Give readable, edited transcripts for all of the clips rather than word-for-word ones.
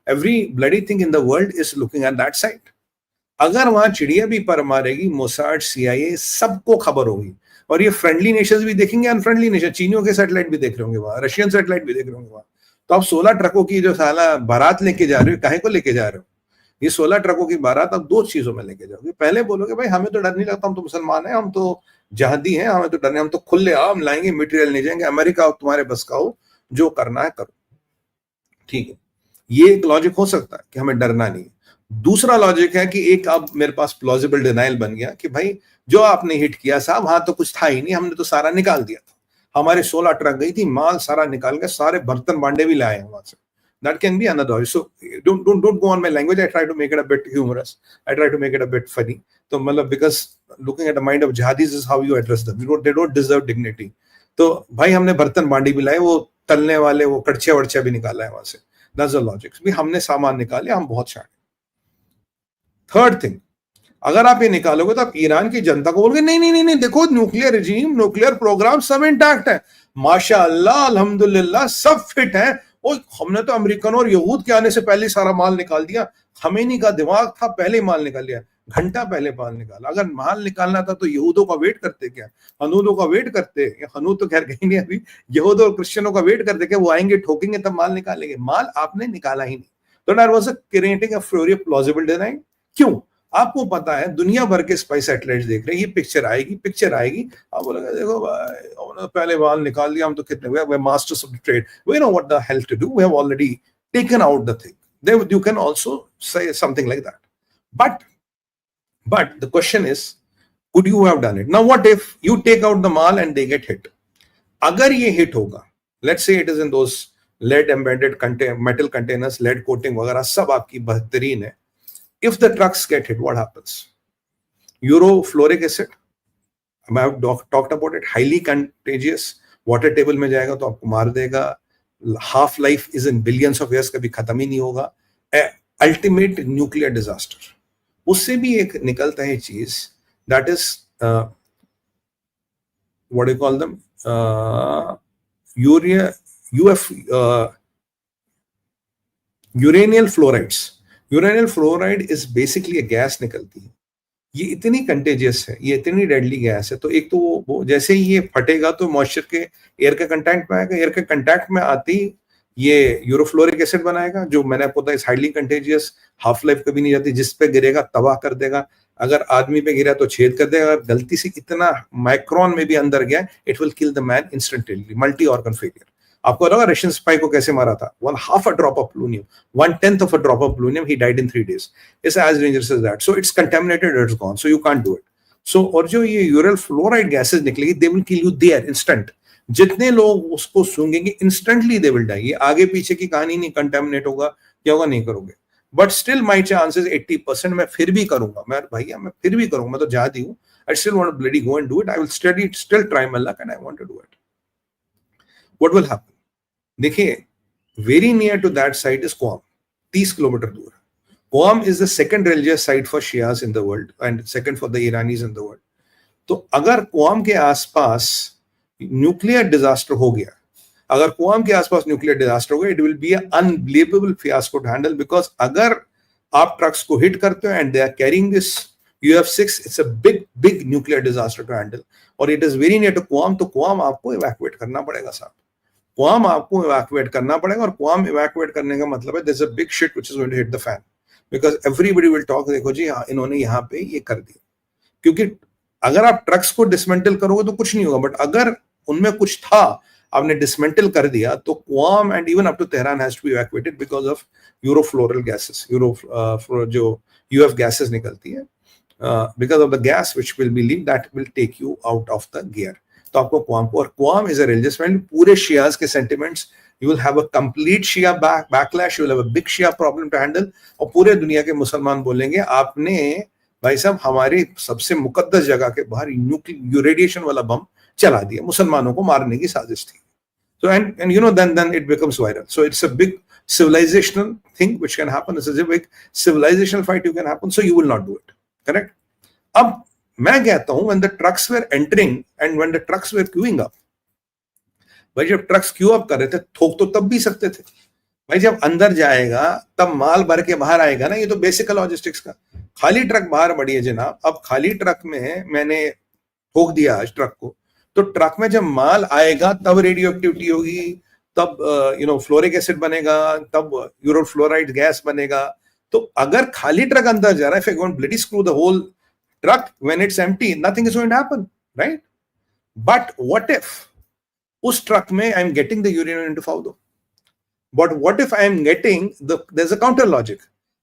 Every bloody thing in the world is looking at that side. अगर वहां चिड़िया भी पर मारेगी, मोसाड, CIA सबको खबर होगी, और ये फ्रेंडली नेशंस भी देखेंगे, अनफ्रेंडली नेशन, चीनियों के सैटेलाइट भी देख रहे होंगे वहां, रशियन सैटेलाइट भी देख रहे होंगे वहां। तो आप 16 ट्रकों की जो साला बारात लेके जा रहे हो, काहे को लेके जा रहे हो? ये 16 ट्रकों की बारात आप 2 चीजों में लेके जाओगे। पहले बोलोगे भाई हमें तो डर नहीं लगता, हम तो मुसलमान हैं, हम तो जहादी हैं, हमें तो डर नहीं, हम तो खुले आम लाएंगे, मटेरियल नहीं जाएंगे, अमेरिका तुम्हारे बस का हो, जो करना है करो। ठीक है, ये एक लॉजिक हो सकता है कि हमें डरना नहीं है। दूसरा लॉजिक है कि एक अब मेरे पास प्लॉजिबल डिनाइल बन गया कि भाई जो आपने हिट किया साहब, वहां तो कुछ था ही नहीं, हमने तो सारा निकाल दिया था, हमारे 16 ट्रक गई थी, माल सारा निकाल के सारे बर्तन बांडे भी लाए हैं वहां से। That can be another. So don't go on my language. I try to make it a bit humorous. I try to make it a bit funny. So मतलब because looking at the mind of jihadis is how you address them. They don't deserve dignity. तो भाई हमने बर्तन बांडी भी लाए, वो तलने वाले वो कड़छे वड़छे भी निकाला है वहां से। That's the logic. भी हमने सामान निकाले, हम बहुत शान। थर्ड थिंग, अगर आप ये निकालोगे तो आप ईरान की जनता को बोलोगे नहीं नहीं नहीं नहीं, देखो न्यूक्लियर रिजीम, न्यूक्लियर प्रोग्राम सब इंटैक्ट है, माशाअल्लाह अल्हम्दुलिल्लाह सब फिट है, और हमने तो अमेरिकन और यहूद के आने से पहले सारा माल निकाल दिया, खमेनी का दिमाग था पहले माल निकाल लिया, घंटा पहले माल निकाला। अगर माल निकालना था तो यहूदों का वेट करते क्या, हनूदों का वेट करते, हनूद तो खैर कहीं नहीं अभी, यहूद और क्रिश्चियनों का वेट करते क्या, वो आएंगे ठोकेंगे तब माल निकालेंगे। माल आपने निकाला ही नहीं। तो that was creating a fury plausible denying. क्यों? आपको पता है दुनिया भर के स्पाई सैटेलाइट्स देख रहे हैं, ये पिक्चर आएगी, आप बोलोगे देखो भाई पहले माल निकाल दिया, हम तो कितने वे masters of the trade, we know what the hell to do, we have already taken out the thing. You can also say something like that, but the question is, could you have done it? Now what if you take out the mall and they get hit? अगर ये hit होगा, let's say it is in those lead embedded metal containers, lead coating वगैरह सब आपकी बेहतरीन है, if the trucks get hit, what happens? Urofluoric acid, I have talked about it, highly contagious, water table में जाएगा तो आपको मार देगा, half life is in billions of years, कभी खत्म ही नहीं होगा, ultimate nuclear disaster। उससे भी एक निकलता है चीज, that is what do you call them, uranyl fluorides। Uranyl fluoride is basically gas निकलती है, ये इतनी कंटेजियस है, ये इतनी डेडली गैस है, तो एक तो वो जैसे ही ये फटेगा तो मॉइस्चर के एयर के कंटैक्ट में आएगा, एयर के कंटैक्ट में आते ही ये यूरोफ्लोरिक एसिड बनाएगा, जो मैंने आपको बताया हाईली कंटेजियस, हाफ लाइफ कभी नहीं जाती, जिस पे गिरेगा तबाह कर देगा, अगर आदमी पे गिरा तो छेद कर देगा, अगर गलती से इतना माइक्रोन में भी अंदर गया it will kill the man instantly, multi organ failure. आपको लगा रशियन स्पाई को कैसे मारा था, 1/2 drop of plutonium, 1/10 of a drop of plutonium, he died in 3 days। It's as dangerous as that, so it's contaminated, it's gone, so you can't do it। so और जो ये Ural fluoride gases निकलेगी, they will kill you there instant। जितने लोग उसको सूंघेंगे instantly they will die। ये आगे पीछे की कहानी नहीं, कंटेमिनेट होगा क्या होगा नहीं करोगे, बट स्टिल माई चांसेस 80% मैं फिर भी करूंगा, मैं भैया मैं फिर भी करूंगा, मैं तो जहादी हूँ, I still want to bloody go and do it, I will still try my luck and I want to do it। What will happen? देखिए, very near to that site is Qom, 30 kilometre दूर। Qom is the second religious site for Shias in the world and second for the Iranians in the world. तो अगर क्वाम के आसपास nuclear disaster हो गया, अगर क्वाम के आसपास न्यूक्लियर डिजास्टर हो गया, it will be a unbelievable fiasco to handle, because अगर आप ट्रक्स को हिट करते हो and they are carrying this UF6, it's a big nuclear disaster to handle, और it is very near to Qom, तो Qom आपको evacuate करना पड़ेगा साहब, क्वाम आपको इवैक्यूएट करना पड़ेगा, और क्वाम इवैक्यूएट करने का मतलब है there's a big shit which is going to hit the fan, because everybody will talk, देखो जी हाँ इन्होंने यहाँ पे ये कर दिया। क्योंकि अगर आप ट्रक्स को डिसमेंटल करोगे तो कुछ नहीं होगा, बट अगर उनमें कुछ था आपने डिसमेंटल कर दिया तो Qom and even up to Tehran has to be evacuated because of यूरोफ्लोरल गैसेस, जो UF गैसेस निकलती है, because of the gas which will be leave that will take you out of the gear. तो आपको Qom को, और Qom is a religious family, पूरे Shias के sentiments, you will have a complete Shia backlash, you will have a big Shia problem to handle, और पूरे दुनिया के मुसलमान बोलेंगे आपने भाई साहब हमारी सबसे मुकद्दस जगह के बाहर रेडिएशन वाला बम चला दिया, मुसलमानों को मारने की साजिश थी। So and you know then it becomes viral. So it's a big civilizational thing which can happen. It's a big civilizational fight you can happen. So you will not do it. Correct? अब मैं कहता हूं when the trucks were entering and when the trucks were queuing up, भाई जब trucks Q up कर रहे थे, ठोक तो तब भी सकते थे, भाई जब अंदर जाएगा तब माल भर के बाहर आएगा ना, ये तो बेसिक लॉजिस्टिक्स का। खाली ट्रक बाहर बढ़िए जनाब, अब खाली ट्रक में मैंने ठोक दिया आज ट्रक को, तो ट्रक में जब माल आएगा तब रेडियो एक्टिविटी होगी, तब फ्लोरिक एसिड बनेगा, तब यूरो फ्लोराइड गैस बनेगा। तो अगर खाली ट्रक अंदर जा रहा है, if I go and bloody screw the whole truck when it's empty, nothing is going to happen, right? But what if उस ट्रक में I am getting the uranium into Fordow, but what if I am getting there is a counter logic.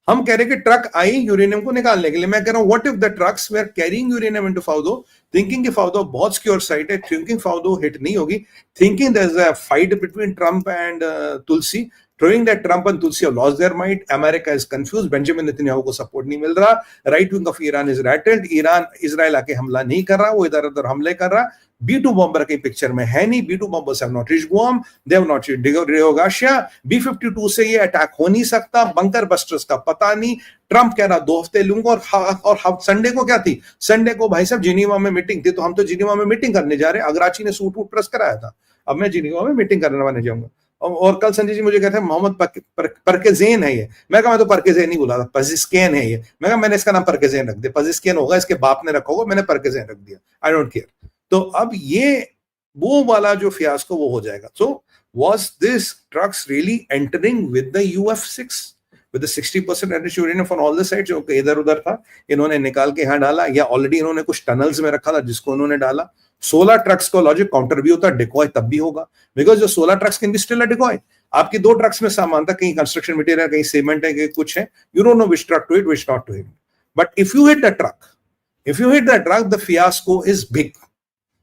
हम कह रहे कि truck आई uranium को निकालने के लिए, मैं कह रहा हूं what if the trucks they are carrying uranium into Fordow, thinking कि फाउडो बहुत सिक्योर साइट है, थिंकिंग फाउडो हिट नहीं होगी, thinking there is a fight between Trump and Tulsi, throwing that Trump and Tulsi have lost their mind. America is confused. Benjamin Netanyahu को support नहीं मिल रहा. Right wing of Iran is rattled. Iran Israel आके हमला नहीं कर रहा, वो इधर उधर हमले कर रहा. B2 बॉम्बर के पिक्चर में है नहीं. B2 bombers have not reached Guam. They have not reached Riogasia. B52 से ये अटैक हो नहीं सकता. बंकर बस्टर्स का पता नहीं. ट्रंप कह रहा 2 हफ्ते लूंगा, और संडे को क्या थी? संडे को भाई साहब जिनीवा में मीटिंग थी, तो हम तो जिनीवा में मीटिंग करने जा रहे हैं. अगराची ने सूट वूट प्रेस कराया था. अब मैं जिनीवा में मीटिंग करने जाऊंगा. और कल संजय जी मुझे कहते हैं मोहम्मद परकेज़ेन है ये. मैं कहा मैं तो परकेज़ेन नहीं बोला था, पजिस्केन है ये. मैं कहा मैंने इसका नाम परकेज़ेन रख दिया. पजिस्केन होगा, इसके बाप ने रखा होगा, मैंने परकेज़ेन रख दिया. I don't care. तो अब ये वो वाला जो फियास्को वो हो जाएगा. So was this trucks really entering with the UF6 with the 60% enriched uranium from all the sides, जो इधर उधर था इन्होंने निकाल के यहाँ डाला, या ऑलरेडी इन्होंने कुछ टनल्स में रखा था जिसको इन्होंने डाला. 16 ट्रक्स का लॉजिक काउंटर भी होता है, डिकॉय तब भी होगा, बिकॉज जो 16 trucks can be still a decoy. आपकी 2 ट्रक्स में सामान था, कहीं कंस्ट्रक्शन मटेरियल, कहीं सीमेंट है, कहीं कुछ है, you don't know which truck to hit, which not to hit. But if you hit the truck, the fiasco is big.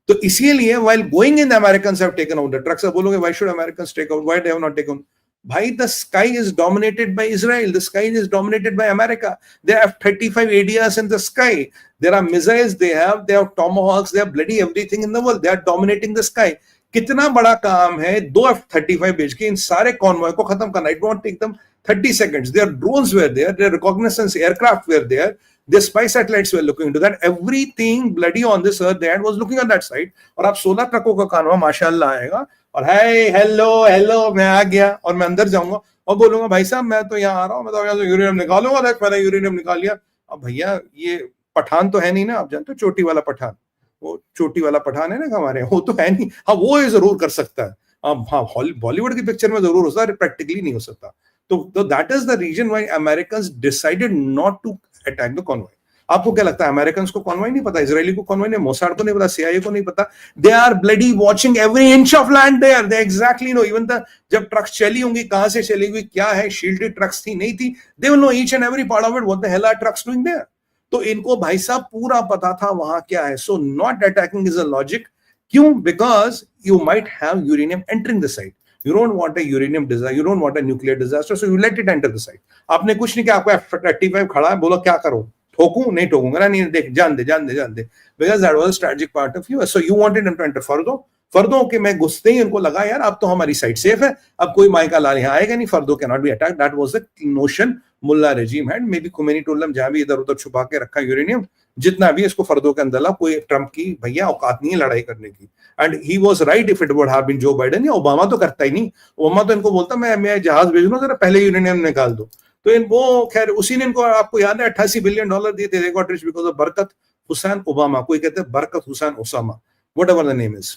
तो इसीलिए while going in, the Americans have taken out the trucks. अब बोलोगे why should Americans take out? Why they have not taken? भाई, the sky is dominated by Israel. The sky is dominated by America. They have 35 ADRs in the sky. There are missiles. They have tomahawks. They have bloody everything in the world. They are dominating the sky. कितना बड़ा काम है 2 F-35 भेज के इन सारे convoy को खत्म करना. It won't take them 30 seconds. Their drones were there. Their reconnaissance aircraft were there. The spy satellites were looking into that. Everything bloody on this earth they had was looking at that side. और आप 16 ट्रकों का कानवा माशाल्लाह आएगा, और hi hello मैं आ गया, और मैं अंदर जाऊंगा और बोलूंगा भाई साहब मैं तो यहाँ आ रहा हूँ, मैं तो यहाँ से यूरेनियम निकालूंगा. देख मैंने यूरेनियम निकाल लिया. अब भैया ये पठान तो है नहीं ना, आप जानते हो चोटी वाला पठान, वो चोटी वाला पठान है ना हमारे, वो तो है नहीं. हाँ वो जरूर कर सकता है. हाँ बॉलीवुड की पिक्चर में जरूर हो सकता है, प्रैक्टिकली नहीं हो सकता. तो that is the reason why Americans decided not to attack the convoy. आपको क्या लगता है अमेरिकन को कॉन्वॉय नहीं पता, इजरायली को कॉन्वॉय नहीं, मोसाड को नहीं पता, CIA को नहीं पता? They are bloody watching every inch of land there. They exactly know. Even the जब ट्रक्स चली होंगी, कहां से चली हुई, क्या है, शील्डेड ट्रक्स थी नहीं थी, they will know each and every part of it, what the hell are trucks doing there. तो इनको भाई साहब पूरा पता था वहां क्या है. So not attacking is a logic. क्यों? Because you might have uranium entering the site. You don't want a uranium disaster. You don't want a nuclear disaster. So you let it enter the site. आपने कुछ नहीं किया, आपको F-35 खड़ा है, बोलो क्या करो, ठोकूं? नहीं ठोकूंगा ना, नहीं, देख जान दे. Because that was a strategic part of US. So you wanted them to enter फर्दों के मैं घुसते ही उनको लगा यार अब तो हमारी साइड सेफ है, अब कोई माइका लाल यहाँ आएगा नहीं, Fordow cannot be attack. That was the notion mullah regime had. May be Khomeini told them जहां भी इधर उधर छुपा के रखा यूरेनियम, जितना भी इसको फर्दों के अंदर ला, कोई ट्रंप की भैया औकात नहीं है लड़ाई करने की. And he was right. If it would have been Joe Biden या ओबामा तो करता ही नहीं. ओबामा तो इनको बोलता मैं जहाज भेज दूं, जरा पहले यूरेनियम निकाल दो. तो इन वो खैर उसी ने इनको, आपको याद है, $88 बिलियन दिए थे. They got rich because of बरकत हुसैन ओबामा. कोई कहते हैं बरकत Hussain Osama, whatever the name is.